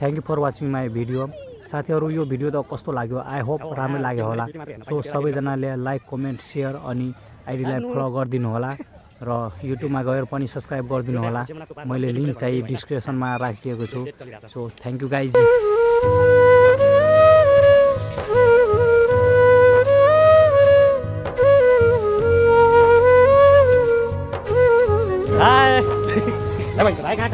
Thank you for watching my video. साथीहरू यो video त कस्तो लाग्यो, आई होप राम्रो लाग्यो होला। सो सबैजनाले लाइक कमेन्ट सेयर अनि आइडीलाई फलो गरिदिनु होला र युट्युबमा गएर पनि सब्सक्राइब गरिदिनु होला। मैले लिङ्क चाहिँ डिस्क्रिप्सनमा राखिदिएको छु। So thank you guys. Hi भाइ कहाँ